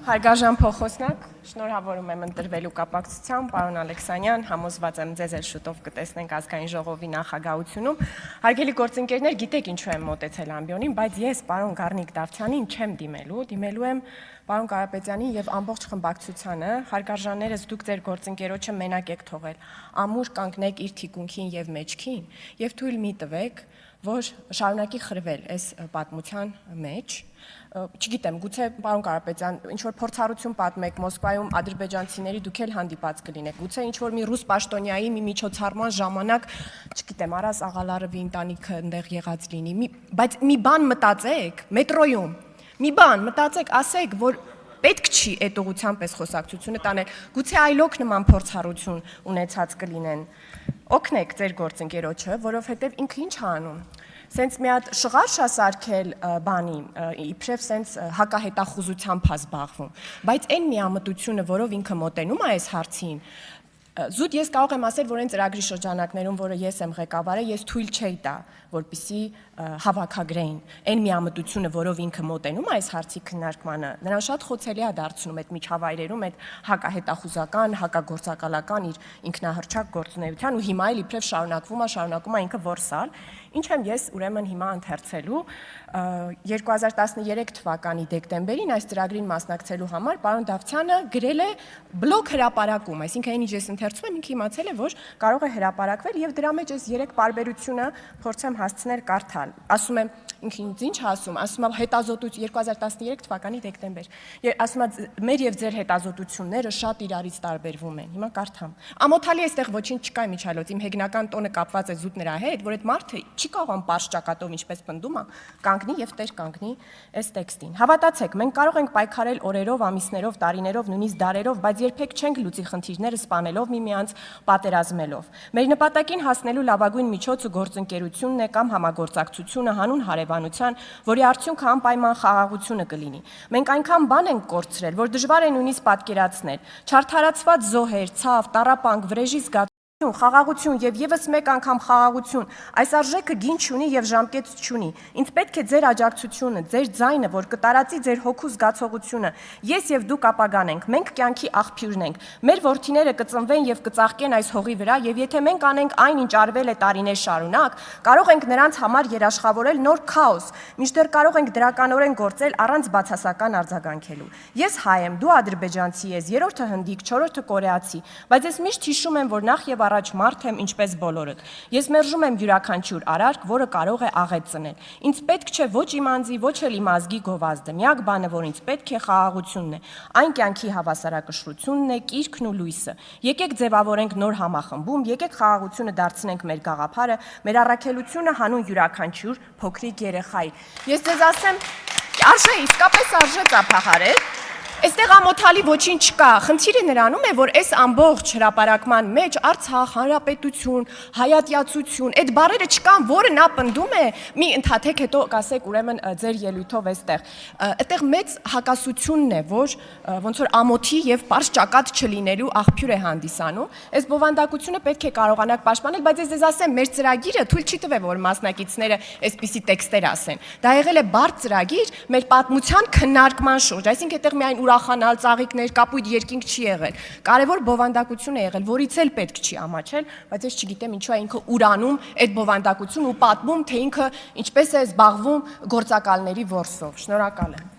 Հարգարժան փոխոսնակ, շնորհավորում եմ ընտրվելու կապակցությամբ, պարոն Ալեքսանյան, համոզված եմ ձեզ էլ շուտով կտեսնենք ազգային ժողովի նախագահությունում։ Հարգելի գործընկերներ, գիտեք ինչու եմ մոտեցել ամբիոնին, բայց ես պարոն Գառնիկ Դավթյանին չեմ դիմելու եմ պարոն Կարապետյանին եւ ամբողջ խմբակցությանը, հարգարժաններս դուք ձեր գործընկերոջը մենակ եք թողել, ամուր կանգնեք իր թիկունքին եւ մեջքին եւ թույլ մի տվեք, որ շարունակի խրվել այս պատմության մեջ։ Չգիտեմ, գուցե պարոն Կարապետյան, ինչ որ փորձառություն պատմեք Մոսկվայում ադրբեջանցիների դուք էլ հանդիպած կլինեք։ Գուցե ինչ որ մի ռուս պաշտոնյայի մի միջոցառման ժամանակ, չգիտեմ, Արաս Աղալարովի ընտանիքը այնտեղ եղած լինի, բայց մի բան մտածեք, մետրոյում, մի բան մտածեք, ասեք, որ պետք չի այդ ուղղությամբ այս խոսակցությունը տանել։ Գուցե այլոք նման փորձառություն ունեցած կլինեն։ Օգնեք ձեր գործընկերոջը, որովհետև ինքը ինչ է անում։ Սենց մի հատ շղարշ սարքել բանի, իբրև սենց հակահետախուզությամբ է զբաղվում, բայց այն միամտությունը, որով ինքը մոտենում է այս հարցին, զուտ ես կարող եմ ասել, որ այն ծրագրի շրջանակներում, որը ես եմ ղեկավարել, ես թույլ չէի տա, որպեսզի հավաքագրեին այն միամտությունը, որով ինքը մոտենում է այս հարցի քննարկմանը, նրան շատ խոցելի է դարձնում այդ միջավայրերում այդ հակահետախուզական, հակագործակալական իր ինքնահռչակ գործունեության ու հիմա էլ իբրև շարունակում է ինքը որսալ, ինչ եմ ես ուրեմն հիմա ընթերցելու 2013 թվականի դեկտեմբերին այս ծրագրին մասնակցելու համար պարոն Դավթյանը գրել է բլոգ հրապարակում, այսինքն այն ինչ ես ընթերցում եմ ինքը իմացել է, որ կարող է հրապարակվել եւ դրա մեջ այս 3 պարբերությունը փորձեմ հասցնել կարդալ։ Ասում եմ ինքը ինչ ասում է հետազոտություն 2013 թվականի դեկտեմբեր։ Ասում է մեր եւ ձեր հետազոտությունները շատ իրարից տարբերվում են։ Հիմա կարդամ։ Ամոթալի է այստեղ ոչինչ չկա միջալոց, իմ հեգնական տոնը կապված է զուտ նրա հետ, որ այդ մարդը չի կարող պարզ ճակատով ինչպես պնդում է, կանգնի եւ տեր կանգնի այս տեքստին։ Հավատացեք, մենք կարող ենք պայքարել օրերով, ամիսներով, տարիներով, նույնիսկ դարերով, բայց երբեք չենք լուծի խնդիրները սպանելով միմյանց, պատերազմելով։ Մեր նպատակին հասնելու լավագույն միջոցը գործընկերությունն է կամ համագործակցությունը հանուն հարևանության, որի արդյունքը անպայման խաղաղությունը կլինի։ Մենք այնքան բան ենք կորցրել, որ դժվար է նույնիսկ պատկերացնել։ Չարդարացված զոհեր, ցավ, տառապանք, վրեժի զգացում խաղաղություն եւ եւս մեկ անգամ խաղաղություն այս արժեքը գին չունի եւ ժամկետ չունի ինձ պետք է ձեր աջակցությունը ձեր ձայնը որ կտարածի ձեր հոգու զգացողությունը ես եւ դուք ապագան ենք մենք կյանքի աղբյուրն ենք մեր որդիները կծնվեն եւ կծաղկեն այս հողի վրա եւ եթե մենք անենք այն ինչ արվել է տարիներ շարունակ կարող ենք նրանց համար երաշխավորել նոր քաոս մինչդեռ կարող ենք դրականորեն գործել առանց բացասական արձագանքելու ես հայ եմ դու ադրբեջանցի ես երրորդը հնդիկ չորրորդը կորեացի բայց ես միշտ հիշում եմ որ նախ եւ առաջ մարդ եմ ինչպես բոլորդ։ Ես մերժում եմ յուրաքանչյուր արարք, որը կարող է աղետ ծնել։ Ինձ պետք չէ ոչ իմ անձի, ոչ էլ իմ ազգի գովազդը։ Միակ բանը, որ ինձ պետք է խաղաղությունն է։ Այն կյանքի հավասարակշռությունն է, կիրքն ու լույսը։ Եկեք ձևավորենք նոր համախմբում, եկեք խաղաղությունը դարձնենք մեր գաղափարը, մեր առաքելությունը հանուն յուրաքանչյուր փոքրիկ երեխայի։ Ես ձեզ ասեմ, արժե իսկապես արժե ծափահարել։ Այստեղ ամոթալի ոչինչ չկա, խնդիրը նրանում է, որ այս ամբողջ հրապարակման մեջ Արցախ, հանրապետություն, հայատյացություն, այդ բառերը չկան, որը նա պնդում է, մի ընդհատեք հետո կասեք ուրեմն ձեր ելույթով այստեղ։ Այդտեղ մեծ հակասությունն է, որ ոնց որ ամոթի եւ պարզ ճակատ չլինելու աղբյուր է հանդիսանում։ Այս բովանդակությունը պետք է կարողանաք պաշտպանել, բայց ես ձեզ ասեմ, մեր ծրագիրը թույլ չի տվել, որ մասնակիցները այսպիսի տեքստեր ասեն։ Դա եղել է բարդ ծրագիր մեր պատմության քննարկման շուրջ, այսինքն այդտեղ միայն ուրախանալ, ծաղիկներ, կապույտ երկինք չի եղել։ Կարևոր բովանդակություն է եղել, որից էլ պետք չի ամաչել, բայց ես չգիտեմ ինչու է ինքը ուրանում այդ բովանդակությունը ու պատմում, թե ինքը ինչպես է զբաղվում գործակալների որսով։ Շնորհակալ եմ։